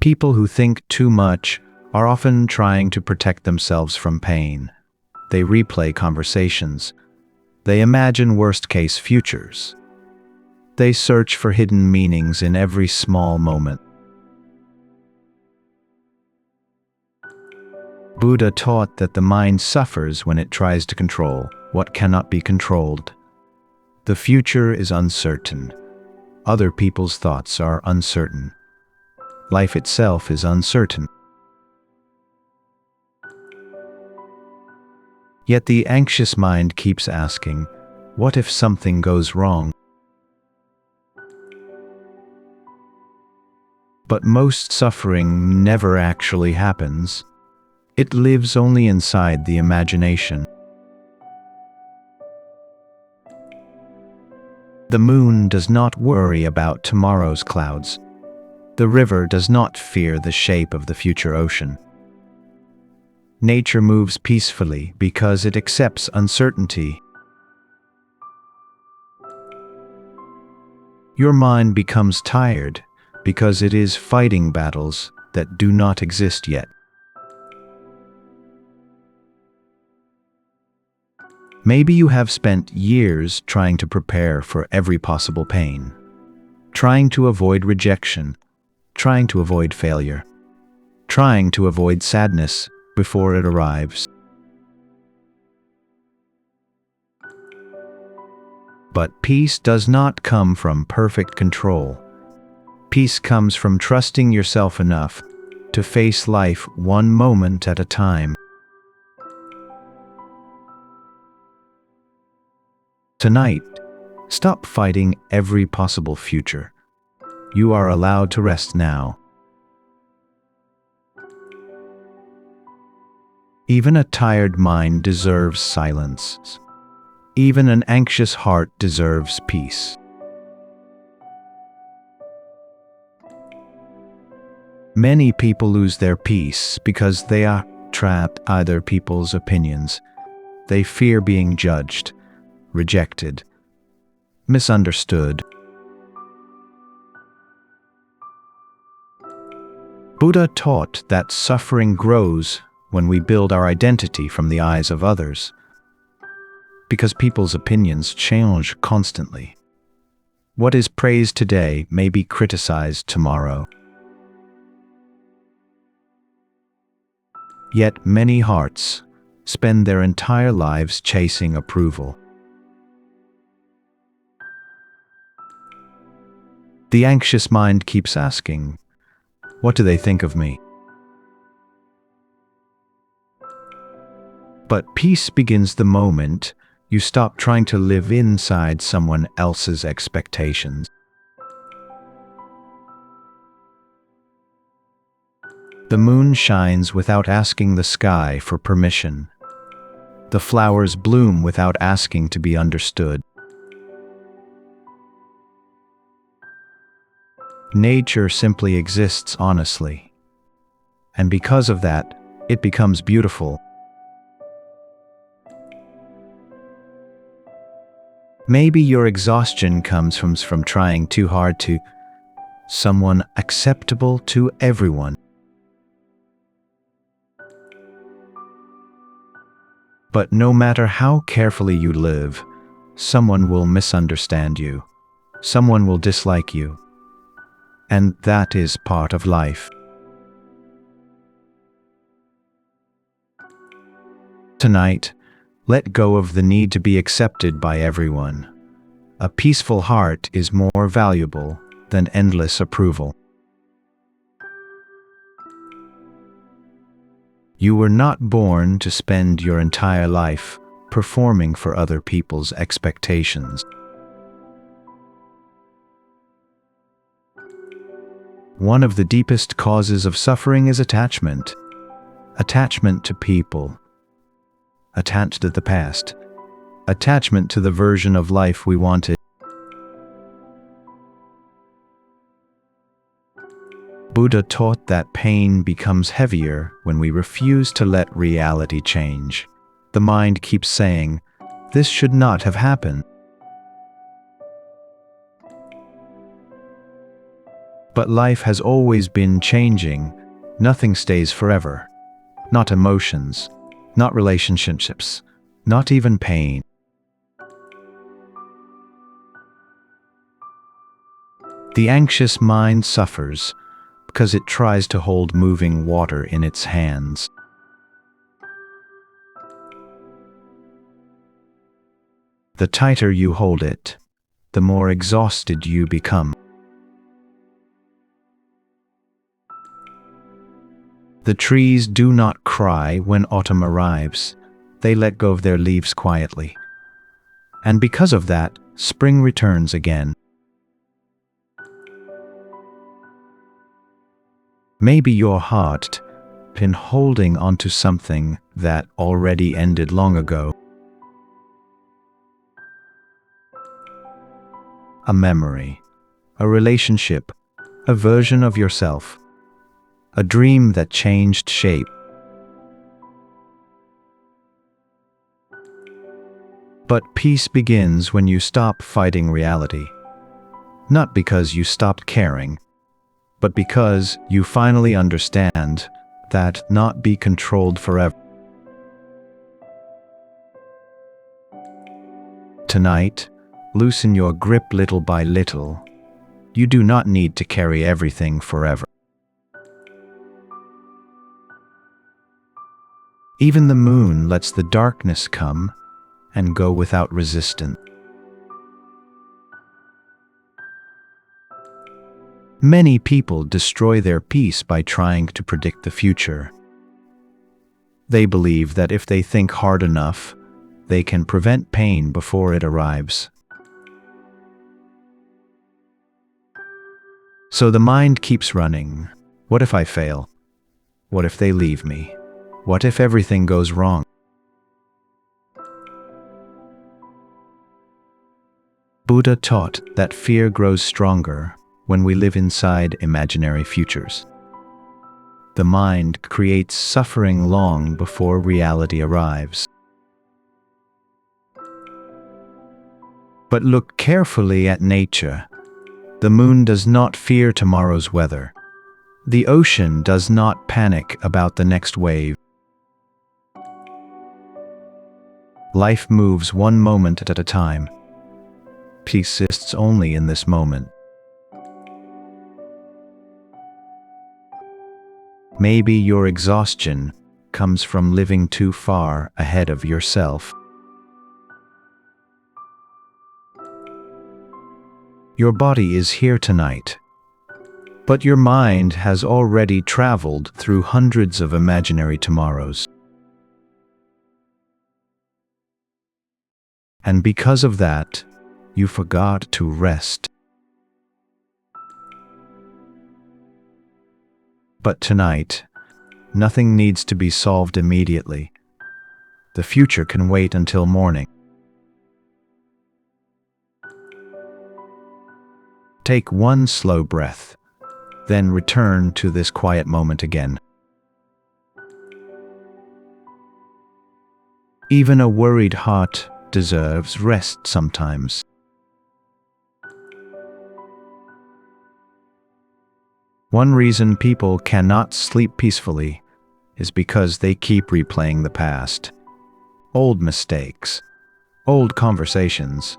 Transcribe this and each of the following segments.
People who think too much are often trying to protect themselves from pain. They replay conversations. They imagine worst-case futures. They search for hidden meanings in every small moment. Buddha taught that the mind suffers when it tries to control what cannot be controlled. The future is uncertain. Other people's thoughts are uncertain. Life itself is uncertain. Yet the anxious mind keeps asking, what if something goes wrong? But most suffering never actually happens. It lives only inside the imagination. The moon does not worry about tomorrow's clouds. The river does not fear the shape of the future ocean. Nature moves peacefully because it accepts uncertainty. Your mind becomes tired because it is fighting battles that do not exist yet. Maybe you have spent years trying to prepare for every possible pain, trying to avoid rejection, trying to avoid failure, trying to avoid sadness before it arrives. But peace does not come from perfect control. Peace comes from trusting yourself enough to face life one moment at a time. Tonight, stop fighting every possible future. You are allowed to rest now. Even a tired mind deserves silence. Even an anxious heart deserves peace. Many people lose their peace because they are trapped by other people's opinions. They fear being judged, rejected, misunderstood. Buddha taught that suffering grows when we build our identity from the eyes of others, because people's opinions change constantly. What is praised today may be criticized tomorrow. Yet many hearts spend their entire lives chasing approval. The anxious mind keeps asking, what do they think of me? But peace begins the moment you stop trying to live inside someone else's expectations. The moon shines without asking the sky for permission. The flowers bloom without asking to be understood. Nature simply exists honestly, and because of that, it becomes beautiful. Maybe your exhaustion comes from trying too hard to someone acceptable to everyone. But no matter how carefully you live, someone will misunderstand you. Someone will dislike you. And that is part of life. Tonight, let go of the need to be accepted by everyone. A peaceful heart is more valuable than endless approval. You were not born to spend your entire life performing for other people's expectations. One of the deepest causes of suffering is attachment. Attachment to people. Attached to the past. Attachment to the version of life we wanted. Buddha taught that pain becomes heavier when we refuse to let reality change. The mind keeps saying, "This should not have happened." But life has always been changing. Nothing stays forever. Not emotions, not relationships, not even pain. The anxious mind suffers because it tries to hold moving water in its hands. The tighter you hold it, the more exhausted you become. The trees do not cry when autumn arrives. They let go of their leaves quietly. And because of that, spring returns again. Maybe your heart been holding onto something that already ended long ago. A memory, a relationship, a version of yourself, a dream that changed shape. But peace begins when you stop fighting reality. Not because you stopped caring, but because you finally understand that not be controlled forever. Tonight, loosen your grip little by little. You do not need to carry everything forever. Even the moon lets the darkness come and go without resistance. Many people destroy their peace by trying to predict the future. They believe that if they think hard enough, they can prevent pain before it arrives. So the mind keeps running. What if I fail? What if they leave me? What if everything goes wrong? Buddha taught that fear grows stronger when we live inside imaginary futures. The mind creates suffering long before reality arrives. But look carefully at nature. The moon does not fear tomorrow's weather. The ocean does not panic about the next wave. Life moves one moment at a time. Peace exists only in this moment. Maybe your exhaustion comes from living too far ahead of yourself. Your body is here tonight, but your mind has already traveled through hundreds of imaginary tomorrows. And because of that, you forgot to rest. But tonight, nothing needs to be solved immediately. The future can wait until morning. Take one slow breath, then return to this quiet moment again. Even a worried heart deserves rest sometimes. One reason people cannot sleep peacefully is because they keep replaying the past. Old mistakes, old conversations,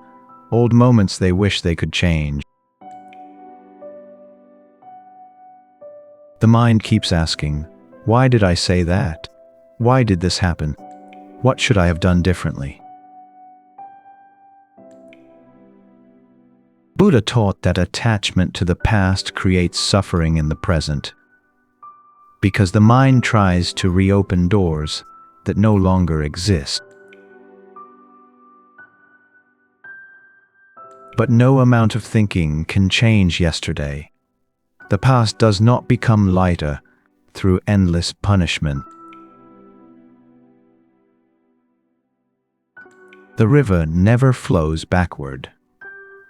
old moments they wish they could change. The mind keeps asking, why did I say that? Why did this happen? What should I have done differently? Buddha taught that attachment to the past creates suffering in the present, because the mind tries to reopen doors that no longer exist. But no amount of thinking can change yesterday. The past does not become lighter through endless punishment. The river never flows backward.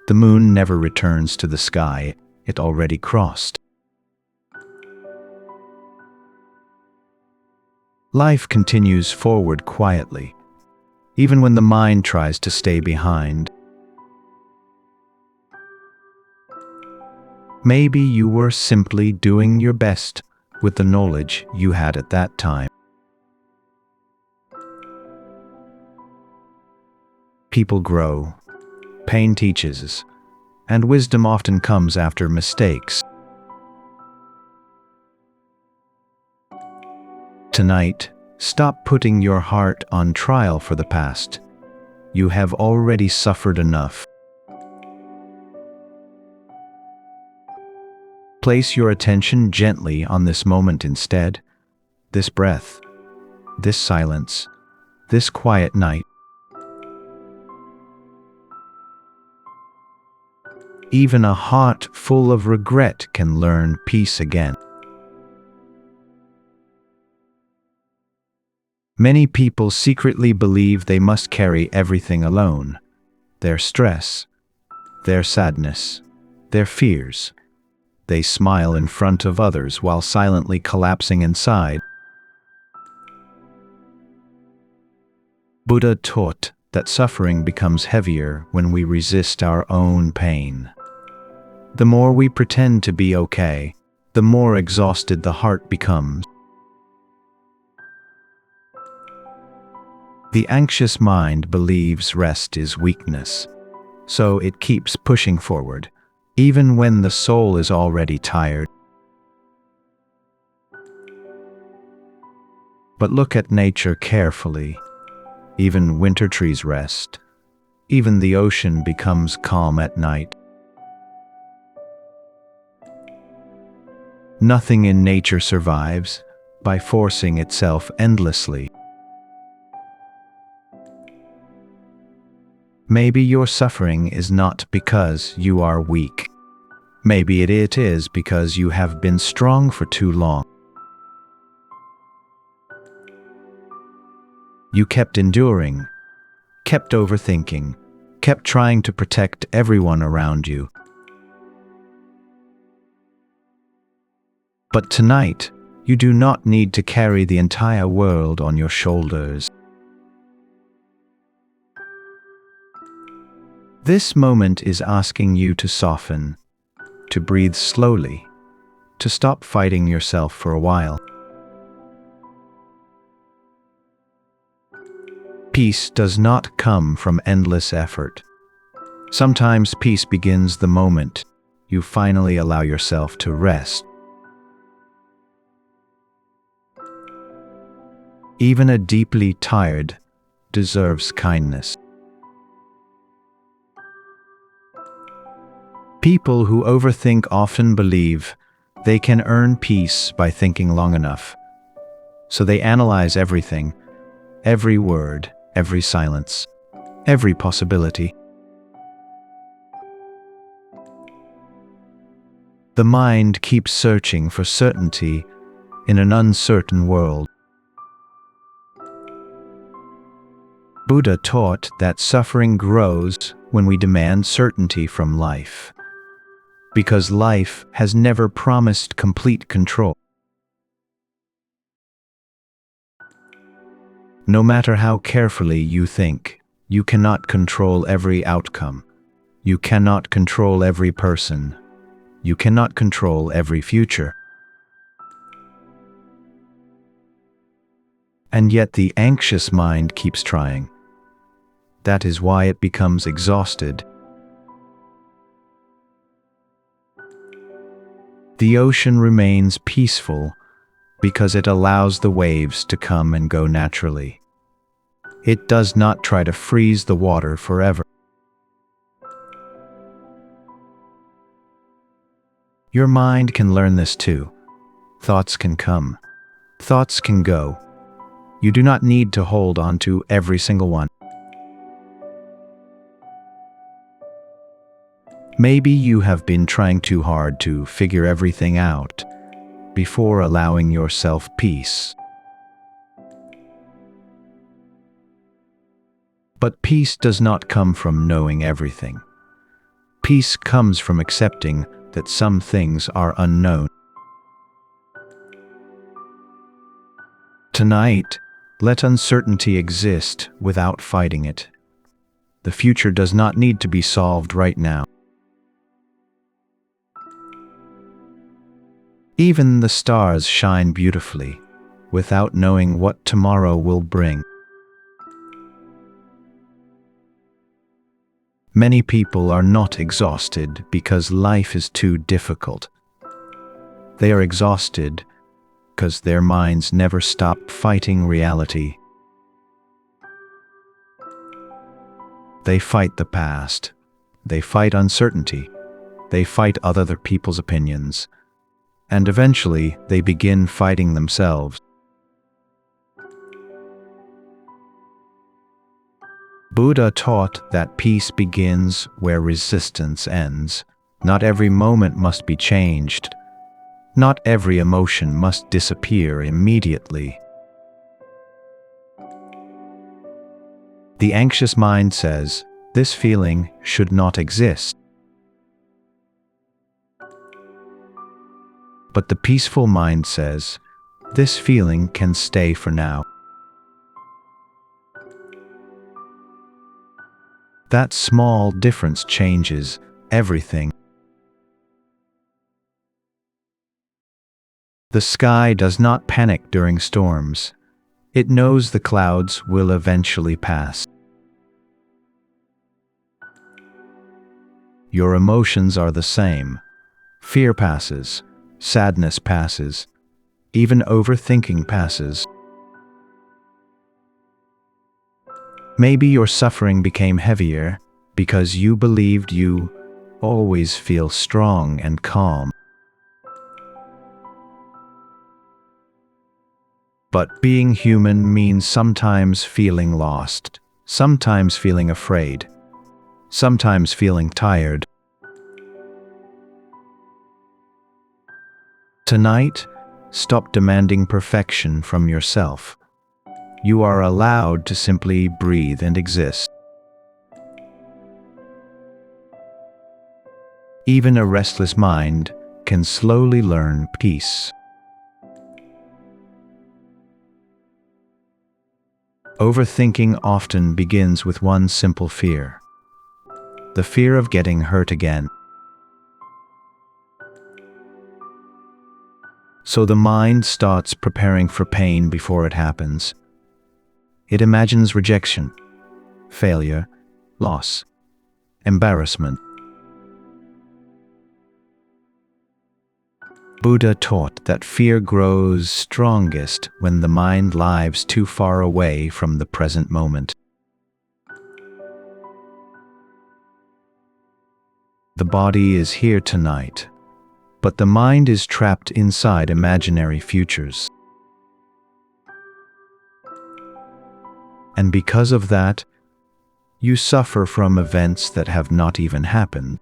The moon never returns to the sky it already crossed. Life continues forward quietly, even when the mind tries to stay behind. Maybe you were simply doing your best with the knowledge you had at that time. People grow, pain teaches, and wisdom often comes after mistakes. Tonight, stop putting your heart on trial for the past. You have already suffered enough. Place your attention gently on this moment instead, this breath, this silence, this quiet night. Even a heart full of regret can learn peace again. Many people secretly believe they must carry everything alone. Their stress, their sadness, their fears. They smile in front of others while silently collapsing inside. Buddha taught that suffering becomes heavier when we resist our own pain. The more we pretend to be okay, the more exhausted the heart becomes. The anxious mind believes rest is weakness, so it keeps pushing forward, even when the soul is already tired. But look at nature carefully. Even winter trees rest. Even the ocean becomes calm at night. Nothing in nature survives by forcing itself endlessly. Maybe your suffering is not because you are weak. Maybe it is because you have been strong for too long. You kept enduring, kept overthinking, kept trying to protect everyone around you. But tonight, you do not need to carry the entire world on your shoulders. This moment is asking you to soften, to breathe slowly, to stop fighting yourself for a while. Peace does not come from endless effort. Sometimes peace begins the moment you finally allow yourself to rest. Even a deeply tired deserves kindness. People who overthink often believe they can earn peace by thinking long enough. So they analyze everything, every word, every silence, every possibility. The mind keeps searching for certainty in an uncertain world. Buddha taught that suffering grows when we demand certainty from life, because life has never promised complete control. No matter how carefully you think, you cannot control every outcome. You cannot control every person. You cannot control every future. And yet the anxious mind keeps trying. That is why it becomes exhausted. The ocean remains peaceful because it allows the waves to come and go naturally. It does not try to freeze the water forever. Your mind can learn this too. Thoughts can come. Thoughts can go. You do not need to hold on to every single one. Maybe you have been trying too hard to figure everything out before allowing yourself peace. But peace does not come from knowing everything. Peace comes from accepting that some things are unknown. Tonight, let uncertainty exist without fighting it. The future does not need to be solved right now. Even the stars shine beautifully, without knowing what tomorrow will bring. Many people are not exhausted because life is too difficult. They are exhausted because their minds never stop fighting reality. They fight the past. They fight uncertainty. They fight other people's opinions. And eventually, they begin fighting themselves. Buddha taught that peace begins where resistance ends. Not every moment must be changed. Not every emotion must disappear immediately. The anxious mind says, "This feeling should not exist." But the peaceful mind says, "This feeling can stay for now." That small difference changes everything. The sky does not panic during storms. It knows the clouds will eventually pass. Your emotions are the same. Fear passes. Sadness passes. Even overthinking passes. Maybe your suffering became heavier because you believed you always feel strong and calm. But being human means sometimes feeling lost, sometimes feeling afraid, sometimes feeling tired. Tonight, stop demanding perfection from yourself. You are allowed to simply breathe and exist. Even a restless mind can slowly learn peace. Overthinking often begins with one simple fear: the fear of getting hurt again. So the mind starts preparing for pain before it happens. It imagines rejection, failure, loss, embarrassment. Buddha taught that fear grows strongest when the mind lives too far away from the present moment. The body is here tonight, but the mind is trapped inside imaginary futures. And because of that, you suffer from events that have not even happened.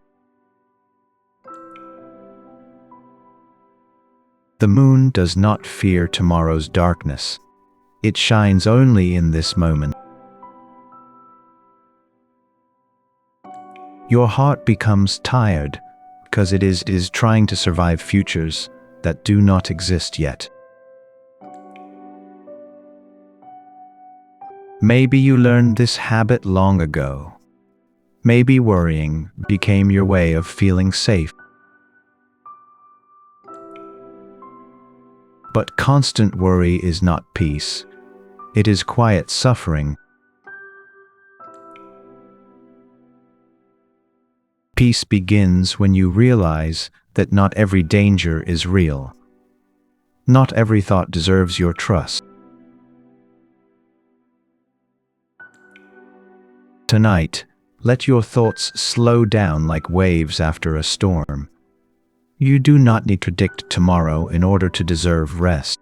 The moon does not fear tomorrow's darkness. It shines only in this moment. Your heart becomes tired because it is trying to survive futures that do not exist yet. Maybe you learned this habit long ago. Maybe worrying became your way of feeling safe. But constant worry is not peace. It is quiet suffering. Peace begins when you realize that not every danger is real. Not every thought deserves your trust. Tonight, let your thoughts slow down like waves after a storm. You do not need to predict tomorrow in order to deserve rest.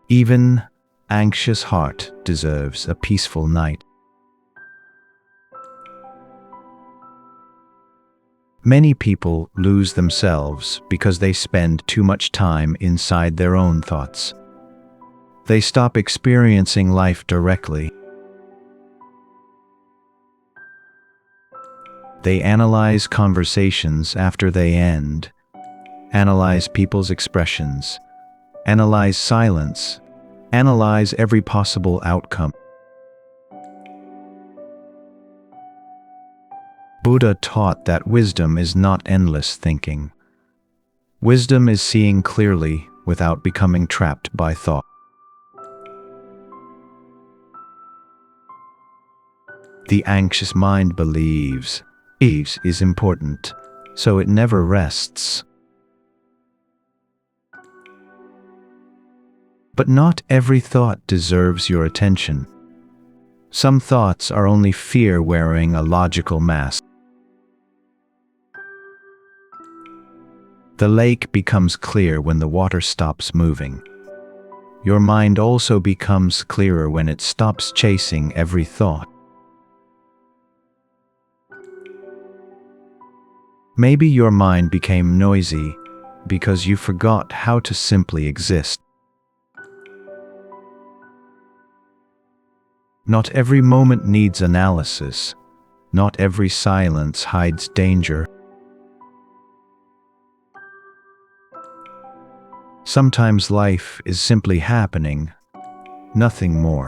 Even anxious heart deserves a peaceful night. Many people lose themselves because they spend too much time inside their own thoughts. They stop experiencing life directly. They analyze conversations after they end, analyze people's expressions, analyze silence, analyze every possible outcome. Buddha taught that wisdom is not endless thinking. Wisdom is seeing clearly without becoming trapped by thought. The anxious mind believes ease is important, so it never rests. But not every thought deserves your attention. Some thoughts are only fear wearing a logical mask. The lake becomes clear when the water stops moving. Your mind also becomes clearer when it stops chasing every thought. Maybe your mind became noisy because you forgot how to simply exist. Not every moment needs analysis. Not every silence hides danger. Sometimes life is simply happening, nothing more.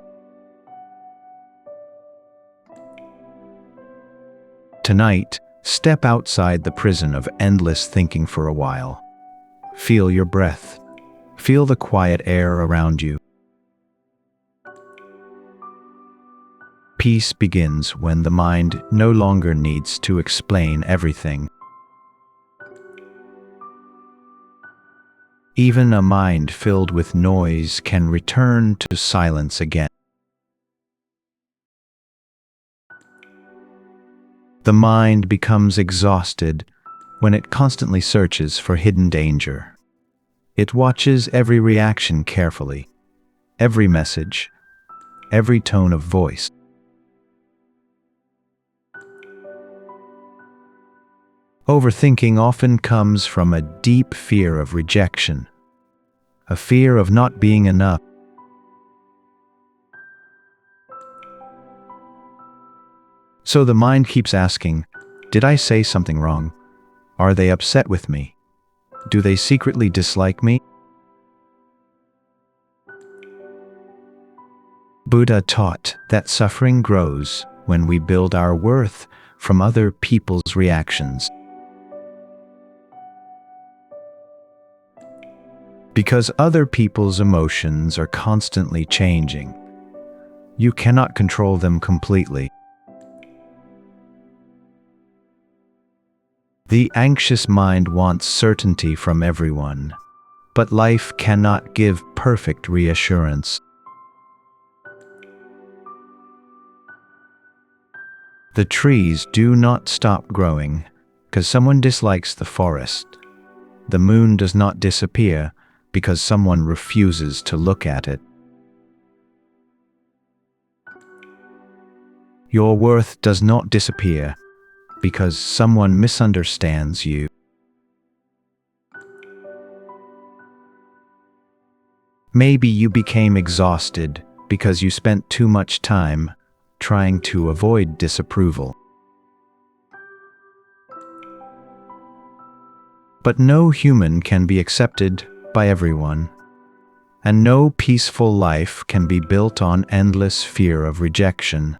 Tonight, step outside the prison of endless thinking for a while. Feel your breath. Feel the quiet air around you. Peace begins when the mind no longer needs to explain everything. Even a mind filled with noise can return to silence again. The mind becomes exhausted when it constantly searches for hidden danger. It watches every reaction carefully, every message, every tone of voice. Overthinking often comes from a deep fear of rejection, a fear of not being enough. So the mind keeps asking, did I say something wrong? Are they upset with me? Do they secretly dislike me? Buddha taught that suffering grows when we build our worth from other people's reactions. Because other people's emotions are constantly changing, you cannot control them completely. The anxious mind wants certainty from everyone, but life cannot give perfect reassurance. The trees do not stop growing because someone dislikes the forest. The moon does not disappear because someone refuses to look at it. Your worth does not disappear because someone misunderstands you. Maybe you became exhausted because you spent too much time trying to avoid disapproval. But no human can be accepted by everyone, and no peaceful life can be built on endless fear of rejection.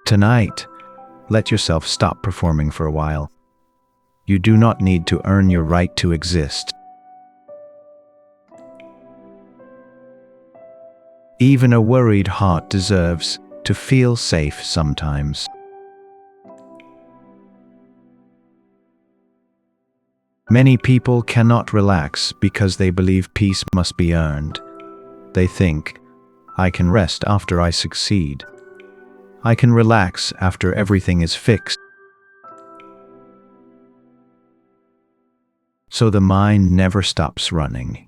Tonight, let yourself stop performing for a while. You do not need to earn your right to exist. Even a worried heart deserves to feel safe sometimes. Many people cannot relax because they believe peace must be earned. They think, I can rest after I succeed. I can relax after everything is fixed. So the mind never stops running.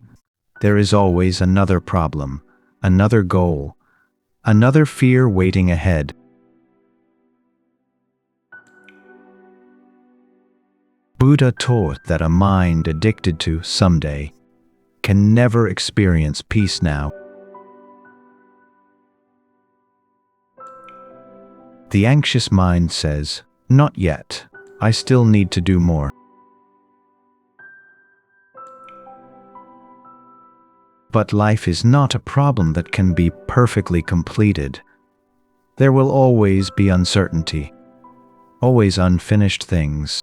There is always another problem, another goal, another fear waiting ahead. Buddha taught that a mind addicted to someday can never experience peace now. The anxious mind says, not yet, I still need to do more. But life is not a problem that can be perfectly completed. There will always be uncertainty, always unfinished things.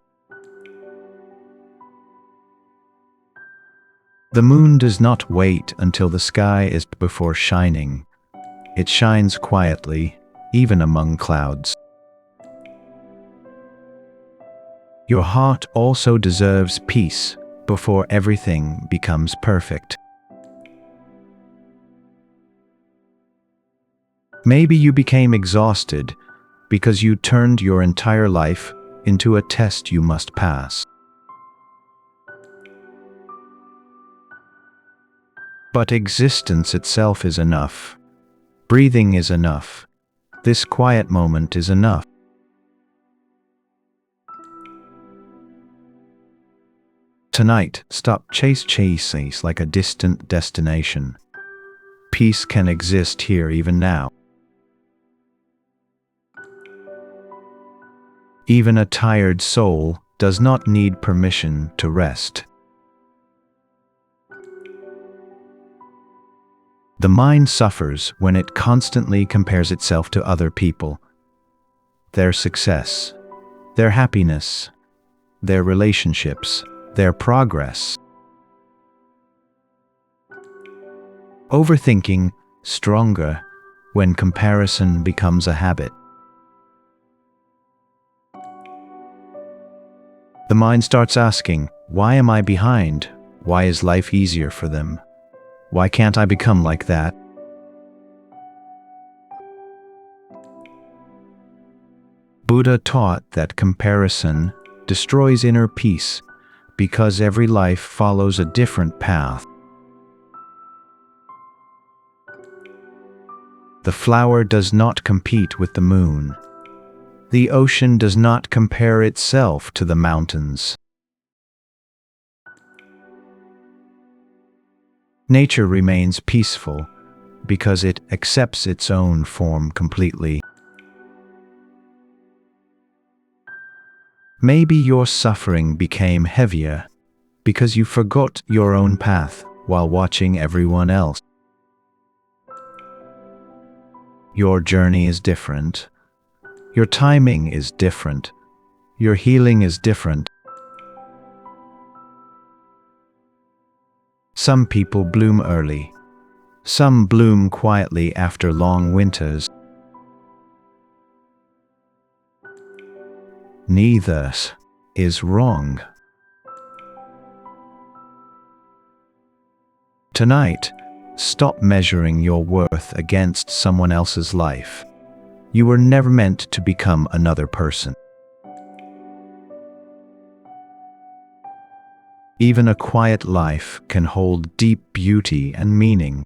The moon does not wait until the sky is before shining. It shines quietly, even among clouds. Your heart also deserves peace before everything becomes perfect. Maybe you became exhausted because you turned your entire life into a test you must pass. But existence itself is enough. Breathing is enough. This quiet moment is enough. Tonight, stop chasing like a distant destination. Peace can exist here even now. Even a tired soul does not need permission to rest. The mind suffers when it constantly compares itself to other people, their success, their happiness, their relationships, their progress. Overthinking stronger when comparison becomes a habit. The mind starts asking, why am I behind? Why is life easier for them? Why can't I become like that? Buddha taught that comparison destroys inner peace because every life follows a different path. The flower does not compete with the moon. The ocean does not compare itself to the mountains. Nature remains peaceful because it accepts its own form completely. Maybe your suffering became heavier because you forgot your own path while watching everyone else. Your journey is different. Your timing is different. Your healing is different. Some people bloom early. Some bloom quietly after long winters. Neither is wrong. Tonight, stop measuring your worth against someone else's life. You were never meant to become another person. Even a quiet life can hold deep beauty and meaning.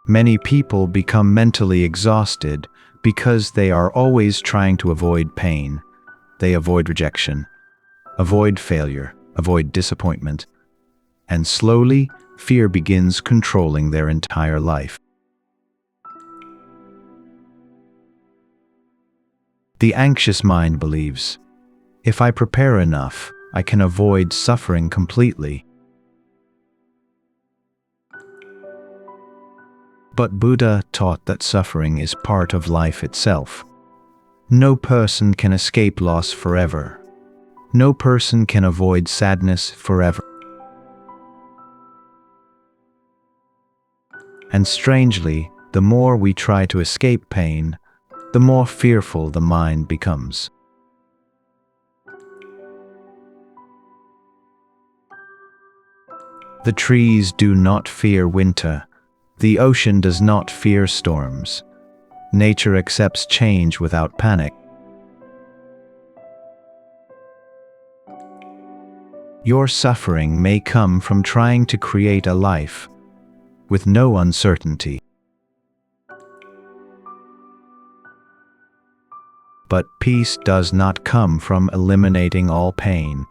Many people become mentally exhausted because they are always trying to avoid pain. They avoid rejection, avoid failure, avoid disappointment, and slowly, fear begins controlling their entire life. The anxious mind believes, if I prepare enough, I can avoid suffering completely. But Buddha taught that suffering is part of life itself. No person can escape loss forever. No person can avoid sadness forever. And strangely, the more we try to escape pain, the more fearful the mind becomes. The trees do not fear winter. The ocean does not fear storms. Nature accepts change without panic. Your suffering may come from trying to create a life with no uncertainty. But peace does not come from eliminating all pain.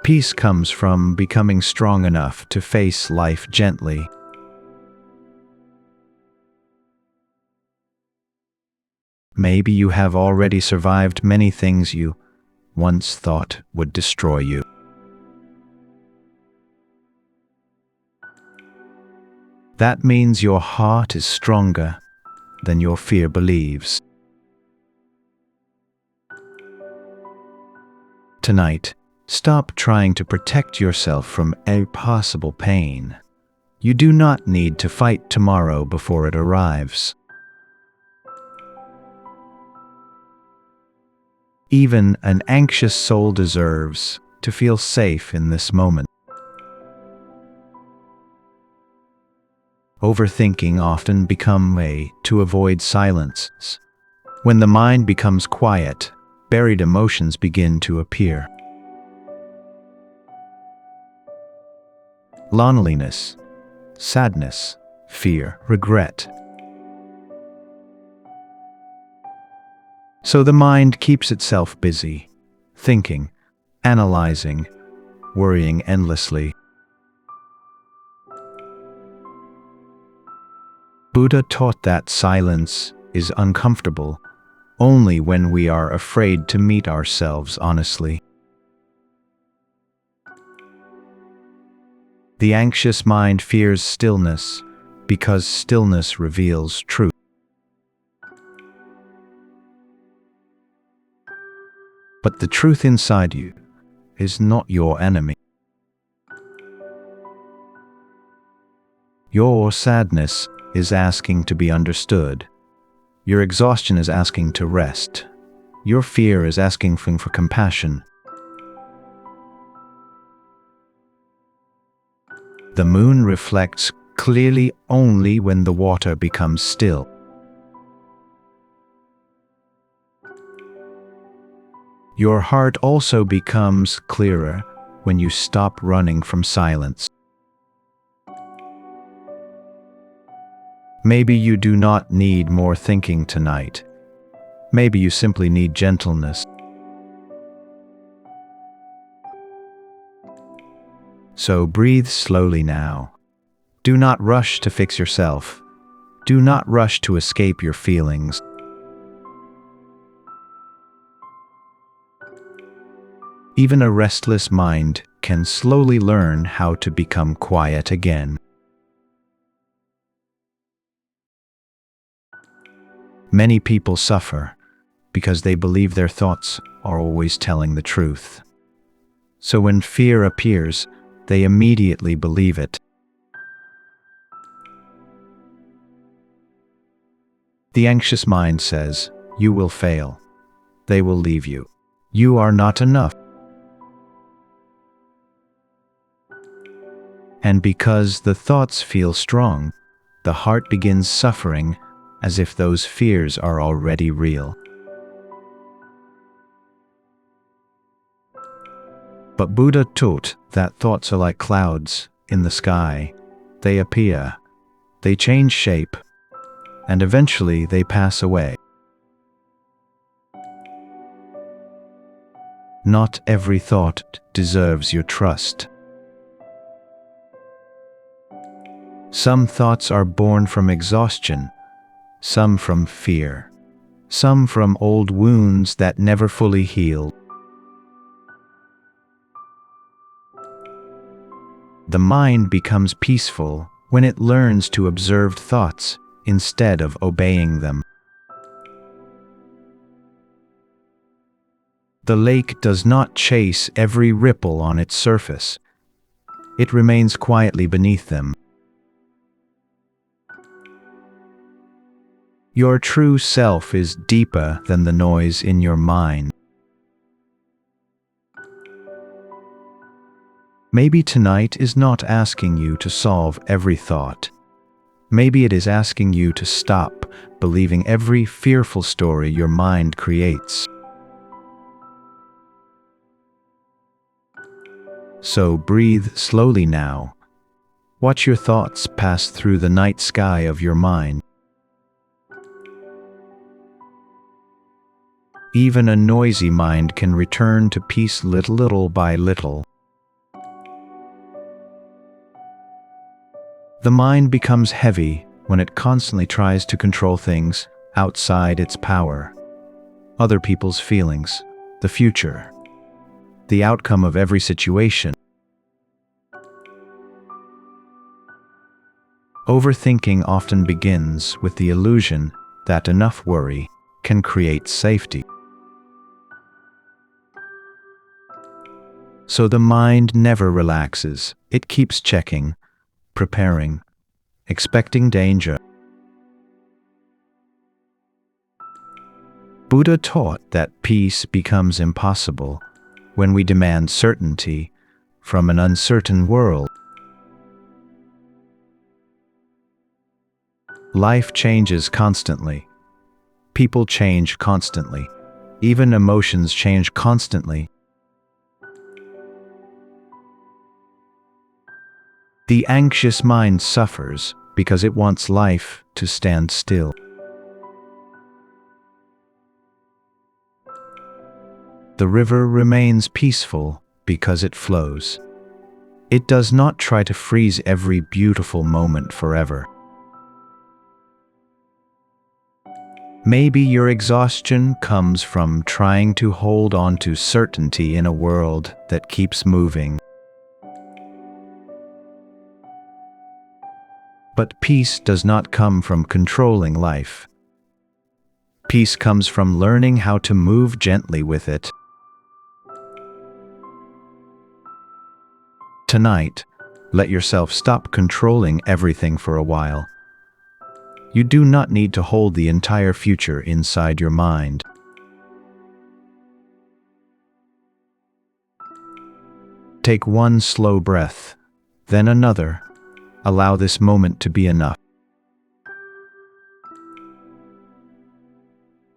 Peace comes from becoming strong enough to face life gently. Maybe you have already survived many things you once thought would destroy you. That means your heart is stronger than your fear believes. Tonight, stop trying to protect yourself from a possible pain. You do not need to fight tomorrow before it arrives. Even an anxious soul deserves to feel safe in this moment. Overthinking often becomes a way to avoid silence. When the mind becomes quiet, buried emotions begin to appear. Loneliness, sadness, fear, regret. So the mind keeps itself busy, thinking, analyzing, worrying endlessly. Buddha taught that silence is uncomfortable only when we are afraid to meet ourselves honestly. The anxious mind fears stillness because stillness reveals truth. But the truth inside you is not your enemy. Your sadness is asking to be understood. Your exhaustion is asking to rest. Your fear is asking for compassion. The moon reflects clearly only when the water becomes still. Your heart also becomes clearer when you stop running from silence. Maybe you do not need more thinking tonight. Maybe you simply need gentleness. So breathe slowly now. Do not rush to fix yourself. Do not rush to escape your feelings. Even a restless mind can slowly learn how to become quiet again. Many people suffer because they believe their thoughts are always telling the truth. So when fear appears, they immediately believe it. The anxious mind says, "You will fail. They will leave you. You are not enough." And because the thoughts feel strong, the heart begins suffering as if those fears are already real. But Buddha taught that thoughts are like clouds in the sky. They appear, they change shape, and eventually they pass away. Not every thought deserves your trust. Some thoughts are born from exhaustion, some from fear, some from old wounds that never fully healed. The mind becomes peaceful when it learns to observe thoughts instead of obeying them. The lake does not chase every ripple on its surface. It remains quietly beneath them. Your true self is deeper than the noise in your mind. Maybe tonight is not asking you to solve every thought. Maybe it is asking you to stop believing every fearful story your mind creates. So breathe slowly now. Watch your thoughts pass through the night sky of your mind. Even a noisy mind can return to peace little by little. The mind becomes heavy when it constantly tries to control things outside its power. Other people's feelings, the future, the outcome of every situation. Overthinking often begins with the illusion that enough worry can create safety. So the mind never relaxes. It keeps checking, preparing, expecting danger. Buddha taught that peace becomes impossible when we demand certainty from an uncertain world. Life changes constantly. People change constantly. Even emotions change constantly. The anxious mind suffers because it wants life to stand still. The river remains peaceful because it flows. It does not try to freeze every beautiful moment forever. Maybe your exhaustion comes from trying to hold on to certainty in a world that keeps moving. But peace does not come from controlling life. Peace comes from learning how to move gently with it. Tonight, let yourself stop controlling everything for a while. You do not need to hold the entire future inside your mind. Take one slow breath, then another. Allow this moment to be enough.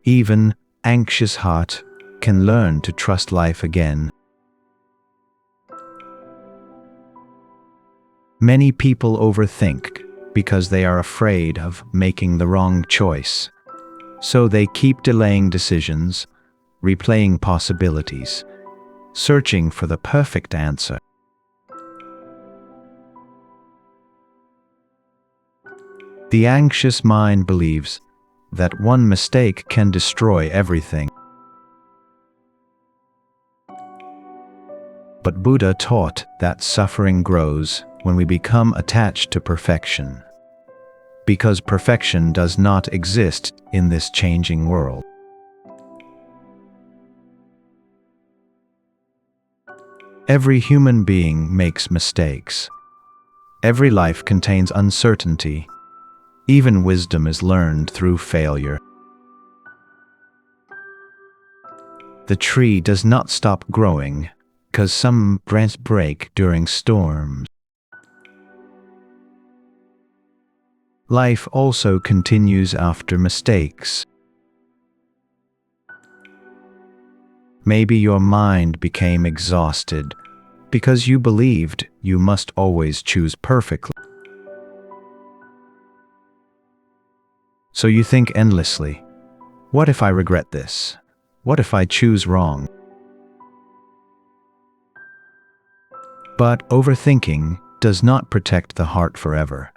Even anxious heart can learn to trust life again. Many people overthink because they are afraid of making the wrong choice. So they keep delaying decisions, replaying possibilities, searching for the perfect answer. The anxious mind believes that one mistake can destroy everything. But Buddha taught that suffering grows when we become attached to perfection, because perfection does not exist in this changing world. Every human being makes mistakes. Every life contains uncertainty. Even wisdom is learned through failure. The tree does not stop growing because some branches break during storms. Life also continues after mistakes. Maybe your mind became exhausted because you believed you must always choose perfectly. So you think endlessly, what if I regret this? What if I choose wrong? But overthinking does not protect the heart forever.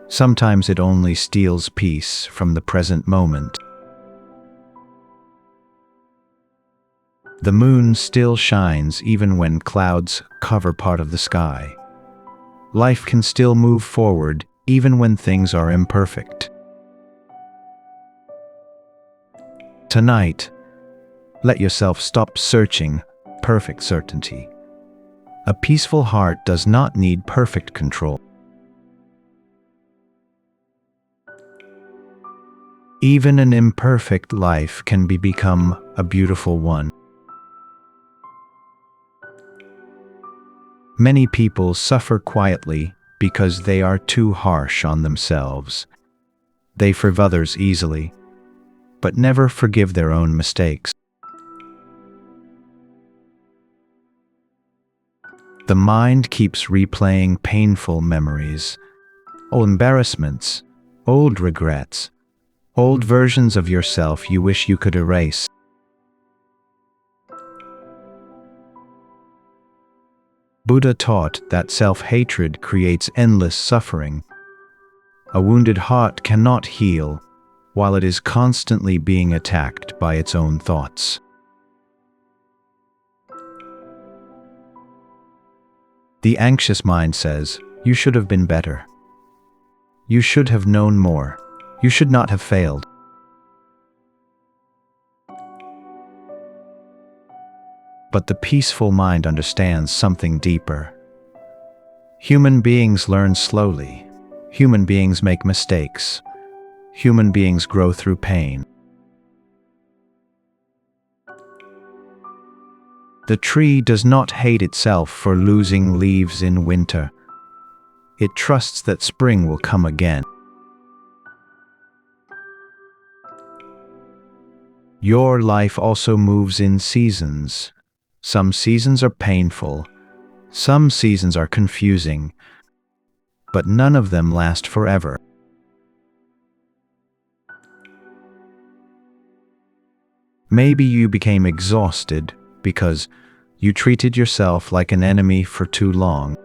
Sometimes it only steals peace from the present moment. The moon still shines even when clouds cover part of the sky. Life can still move forward even when things are imperfect. Tonight, let yourself stop searching perfect certainty. A peaceful heart does not need perfect control. Even an imperfect life can become a beautiful one. Many people suffer quietly because they are too harsh on themselves. They forgive others easily, but never forgive their own mistakes. The mind keeps replaying painful memories, old embarrassments, old regrets, old versions of yourself you wish you could erase. Buddha taught that self-hatred creates endless suffering. A wounded heart cannot heal while it is constantly being attacked by its own thoughts. The anxious mind says, "You should have been better." You should have known more. You should not have failed. But the peaceful mind understands something deeper. Human beings learn slowly. Human beings make mistakes. Human beings grow through pain. The tree does not hate itself for losing leaves in winter. It trusts that spring will come again. Your life also moves in seasons. Some seasons are painful. Some seasons are confusing. But none of them last forever. Maybe you became exhausted because you treated yourself like an enemy for too long.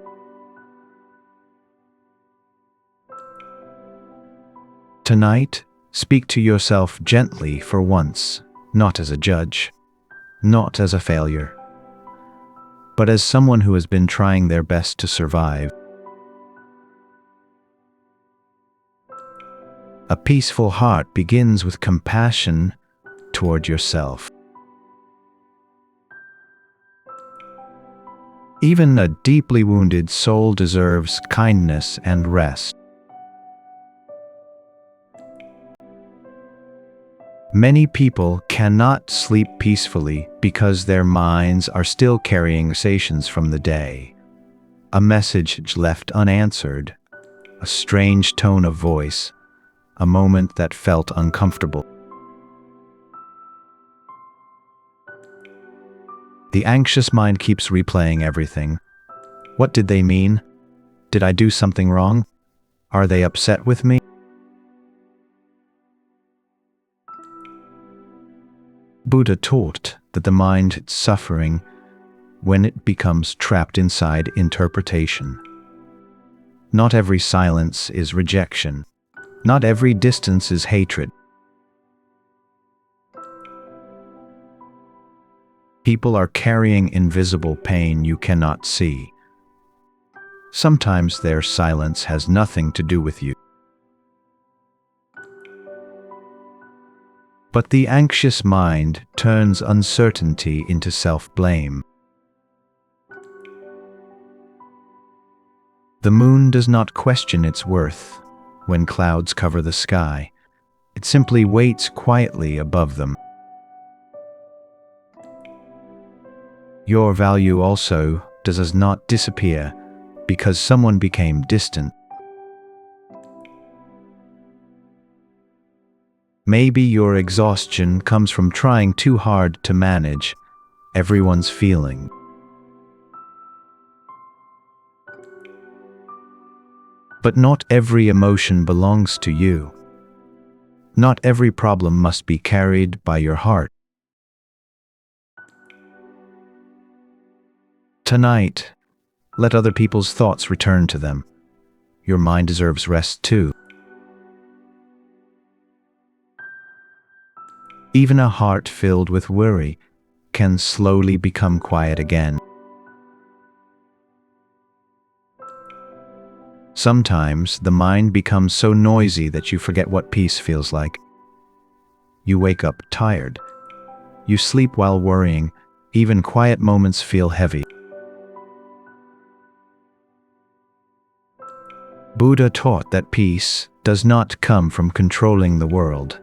Tonight, speak to yourself gently for once, not as a judge, not as a failure, but as someone who has been trying their best to survive. A peaceful heart begins with compassion toward yourself. Even a deeply wounded soul deserves kindness and rest. Many people cannot sleep peacefully because their minds are still carrying conversations from the day. A message left unanswered, a strange tone of voice, a moment that felt uncomfortable. The anxious mind keeps replaying everything. What did they mean? Did I do something wrong? Are they upset with me? Buddha taught that the mind is suffering when it becomes trapped inside interpretation. Not every silence is rejection. Not every distance is hatred. People are carrying invisible pain you cannot see. Sometimes their silence has nothing to do with you. But the anxious mind turns uncertainty into self-blame. The moon does not question its worth when clouds cover the sky. It simply waits quietly above them. Your value also does not disappear because someone became distant. Maybe your exhaustion comes from trying too hard to manage everyone's feeling. But not every emotion belongs to you. Not every problem must be carried by your heart. Tonight, let other people's thoughts return to them. Your mind deserves rest too. Even a heart filled with worry can slowly become quiet again. Sometimes the mind becomes so noisy that you forget what peace feels like. You wake up tired. You sleep while worrying. Even quiet moments feel heavy. Buddha taught that peace does not come from controlling the world.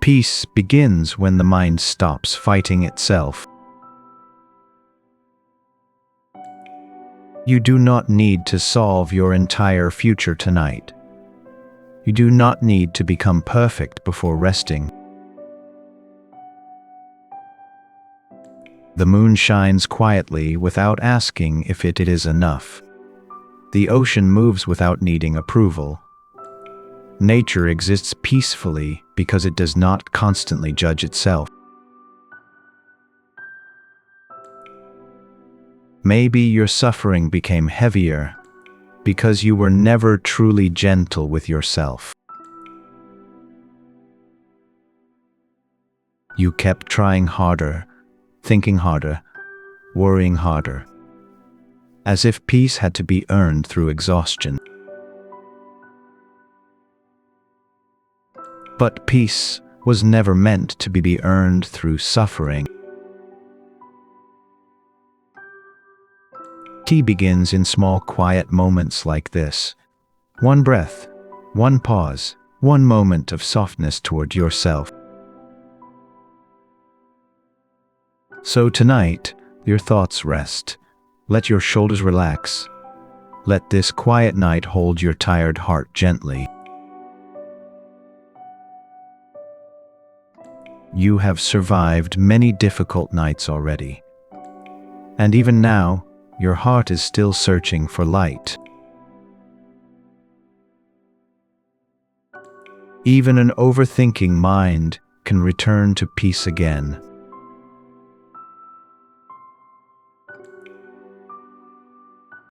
Peace begins when the mind stops fighting itself. You do not need to solve your entire future tonight. You do not need to become perfect before resting. The moon shines quietly without asking if it is enough. The ocean moves without needing approval. Nature exists peacefully because it does not constantly judge itself. Maybe your suffering became heavier because you were never truly gentle with yourself. You kept trying harder, thinking harder, worrying harder, as if peace had to be earned through exhaustion. But peace was never meant to be earned through suffering. Tea begins in small, quiet moments like this. One breath, one pause, one moment of softness toward yourself. So tonight, your thoughts rest. Let your shoulders relax. Let this quiet night hold your tired heart gently. You have survived many difficult nights already. And even now, your heart is still searching for light. Even an overthinking mind can return to peace again.